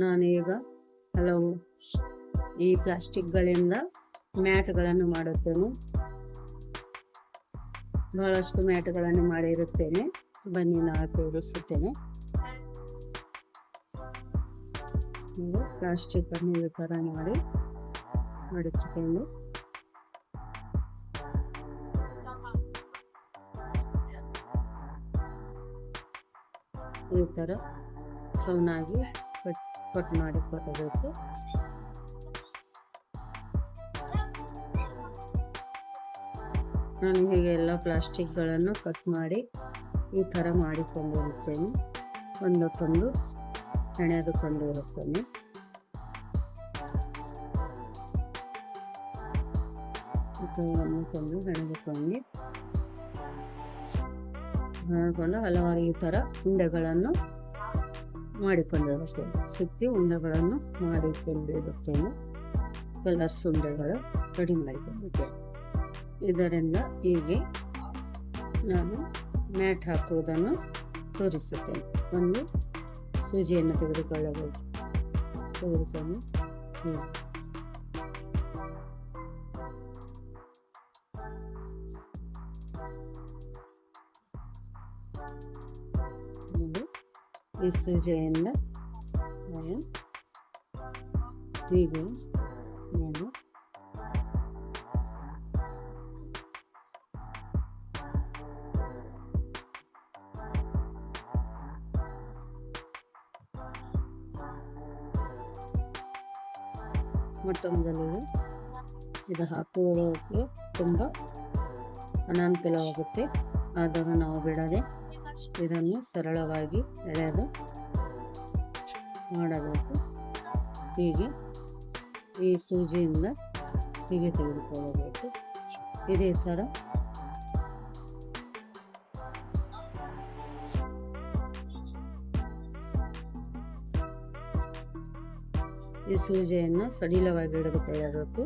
ನಾನೀಗ ಹಲವು ಈ ಪ್ಲಾಸ್ಟಿಕ್ಗಳಿಂದ ಮ್ಯಾಟ್ಗಳನ್ನು ಮಾಡುತ್ತೇನೆ. ಬಹಳಷ್ಟು ಮ್ಯಾಟ್ಗಳನ್ನು ಮಾಡಿರುತ್ತೇನೆ. ಬನ್ನಿ ನಾನು ತೋರಿಸುತ್ತೇನೆ. ಪ್ಲಾಸ್ಟಿಕ್ ಅನ್ನು ಈ ಥರ ಮಾಡಿ ಮಡಚಿಕೊಂಡು ಈ ಥರ ಚೆನ್ನಾಗಿ ಕಟ್ ಮಾಡಿ ಕೊಡಬೇಕು. ನಾನು ಹೀಗೆ ಎಲ್ಲ ಪ್ಲಾಸ್ಟಿಕ್ಗಳನ್ನು ಕಟ್ ಮಾಡಿ ಈ ಥರ ಮಾಡಿಕೊಂಡಿರುತ್ತೇನೆ. ಒಂದಕ್ಕೊಂದು ಹೆಣೆದುಕೊಂಡಿರುತ್ತೇನೆ. ಒಂದಕ್ಕೊಂದು ಹೆಣೆದುಕೊಂಡು ಹಲವಾರು ಈ ಥರ ಉಂಡೆಗಳನ್ನು ಮಾಡಿಕೊಂಡಿರುತ್ತೇನೆ. ಸುತ್ತಿ ಉಂಡೆಗಳನ್ನು ಮಾಡಿಕೊಂಡಿರುತ್ತೇನೆ. ಕಲರ್ಸ್ ಉಂಡೆಗಳು ರೆಡಿ ಮಾಡಿಕೊಂಡಿದ್ದೇನೆ. ಇದರಿಂದ ಹೀಗೆ ನಾನು ಮ್ಯಾಟ್ ಹಾಕುವುದನ್ನು ತೋರಿಸುತ್ತೇನೆ. ಒಂದು ಸೂಜಿಯನ್ನು ತೆಗೆದುಕೊಂಡು ಈ ಸೂಜಿಯಿಂದ ಹೀಗೆ ನಾನು ಮೊಟ್ಟಮೊದಲು ಇದು ಹಾಕುವುದಕ್ಕೆ ತುಂಬ ಅನಾನುಕೂಲವಾಗುತ್ತೆ. ಆದರೂ ನಾವು ಬಿಡದೆ ಇದನ್ನು ಸರಳವಾಗಿ ಎಳೆದು ಮಾಡಬೇಕು. ಹೀಗೆ ಈ ಸೂಜಿಯಿಂದ ಹೀಗೆ ತೆಗೆದುಕೊಳ್ಳಬೇಕು. ಇದೇ ಥರ ಈ ಸೂಜಿಯನ್ನು ಸಡಿಲವಾಗಿ ಹಿಡಿದುಕೊಳ್ಳಬೇಕು.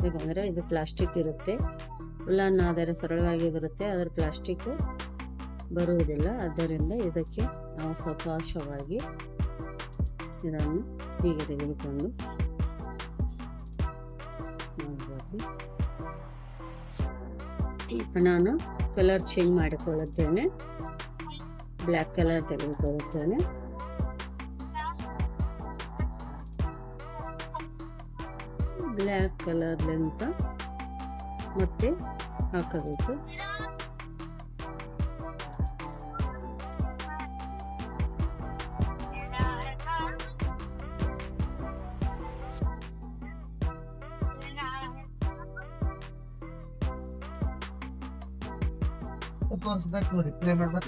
ಯಾಕಂದರೆ ಇದು ಪ್ಲಾಸ್ಟಿಕ್ ಇರುತ್ತೆ. ಉಲ್ಲನ್ ಆದರೆ ಸರಳವಾಗಿ ಬರುತ್ತೆ, ಆದರೆ ಪ್ಲಾಸ್ಟಿಕ್ ಬರುವುದಿಲ್ಲ. ಆದ್ದರಿಂದ ಇದಕ್ಕೆ ನಾವು ಸಾವಕಾಶವಾಗಿ ಇದನ್ನು ಹೀಗೆ ತೆಗೆದುಕೊಂಡು ಮಾಡಬೇಕು. ಈಗ ನಾನು ಕಲರ್ ಚೇಂಜ್ ಮಾಡಿಕೊಳ್ಳುತ್ತೇನೆ. ಬ್ಲ್ಯಾಕ್ ಕಲರ್ ತೆಗೆದುಕೊಳ್ಳುತ್ತೇನೆ. ಬ್ಲ್ಯಾಕ್ ಕಲರ್ಲಿಂದ ಮತ್ತೆ ಹಾಕಬೇಕು.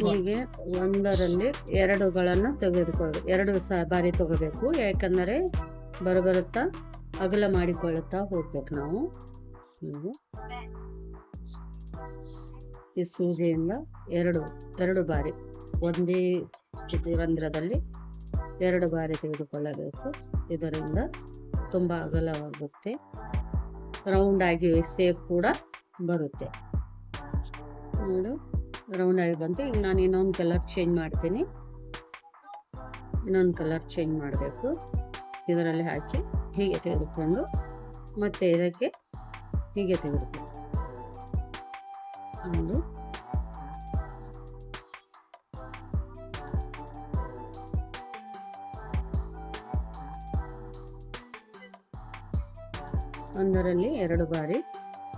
ಹೀಗೆ ಒಂದರಲ್ಲಿ ಎರಡುಗಳನ್ನು ತೆಗೆದುಕೊಳ್ಳಬೇಕು. ಎರಡು ಬಾರಿ ತಗೋಬೇಕು. ಯಾಕಂದರೆ ಬರುತ್ತಾ ಅಗಲ ಮಾಡಿಕೊಳ್ಳುತ್ತಾ ಹೋಗ್ಬೇಕು ನಾವು. ಈ ಸೂಜಿಯಿಂದ ಎರಡು ಬಾರಿ ಒಂದೇ ರಂಧ್ರದಲ್ಲಿ ಎರಡು ಬಾರಿ ತೆಗೆದುಕೊಳ್ಳಬೇಕು. ಇದರಿಂದ ತುಂಬ ಅಗಲವಾಗುತ್ತೆ. ರೌಂಡ್ ಆಗಿ ಸೇಫ್ ಕೂಡ ಬರುತ್ತೆ. ನೋಡು, ರೌಂಡ್ ಆಗಿ ಬಂತು. ಈಗ ನಾನು ಇನ್ನೊಂದು ಕಲರ್ ಚೇಂಜ್ ಮಾಡ್ತೀನಿ. ಇನ್ನೊಂದು ಕಲರ್ ಚೇಂಜ್ ಮಾಡಬೇಕು. ಇದರಲ್ಲಿ ಹಾಕಿ ಹೀಗೆ ತೆಗೆದುಕೊಂಡು ಮತ್ತೆ ಇದಕ್ಕೆ ಹೀಗೆ ತೆಗೆದುಕೊಂಡು ಒಂದರಲ್ಲಿ ಎರಡು ಬಾರಿ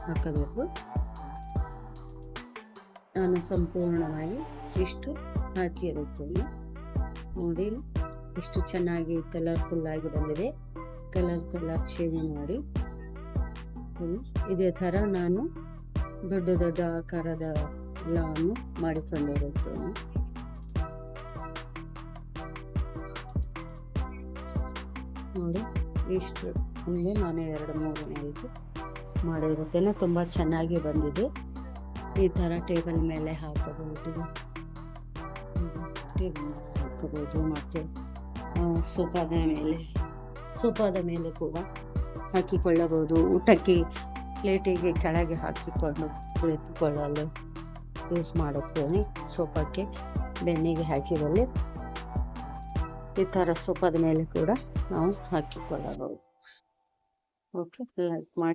ಹಾಕಬೇಕು. ನಾನು ಸಂಪೂರ್ಣವಾಗಿ ಇಷ್ಟು ಹಾಕಿರುತ್ತೇನೆ. ನೋಡಿ ಇಷ್ಟು ಚೆನ್ನಾಗಿ ಕಲರ್ಫುಲ್ ಆಗಿ ಬಂದಿದೆ. ಕಲರ್ ಚೇಂಜ್ ಮಾಡಿ ಇದೇ ಥರ ನಾನು ದೊಡ್ಡ ದೊಡ್ಡ ಆಕಾರದ ಎಲ್ಲವನ್ನು ಮಾಡಿಕೊಂಡಿರುತ್ತೇನೆ. ನೋಡಿ ಇಷ್ಟು ಮುಂದೆ ನಾನು 2-3 ಮಾಡಿರುತ್ತೇನೆ. ತುಂಬ ಚೆನ್ನಾಗಿ ಬಂದಿದೆ. ಈ ಥರ ಟೇಬಲ್ ಮೇಲೆ ಹಾಕಬಹುದು, ಮತ್ತು ಸೋಫಾದ ಮೇಲೆ ಕೂಡ ಹಾಕಿಕೊಳ್ಳಬಹುದು. ಊಟಕ್ಕೆ ಪ್ಲೇಟಿಗೆ ಕೆಳಗೆ ಹಾಕಿಕೊಂಡು ಕುಳಿತುಕೊಳ್ಳಲು ಯೂಸ್ ಮಾಡುತ್ತೇನೆ. ಸೋಫಾಕ್ಕೆ ಬೆನ್ನಿಗೆ ಹಾಕಿದಲ್ಲಿ ಈ ಥರ ಸೊಪ್ಪಾದ ಮೇಲೆ ಕೂಡ ನಾವು ಹಾಕಿಕೊಳ್ಳಬಹುದು. ಓಕೆ, ಲೈಕ್ ಮಾಡಿ.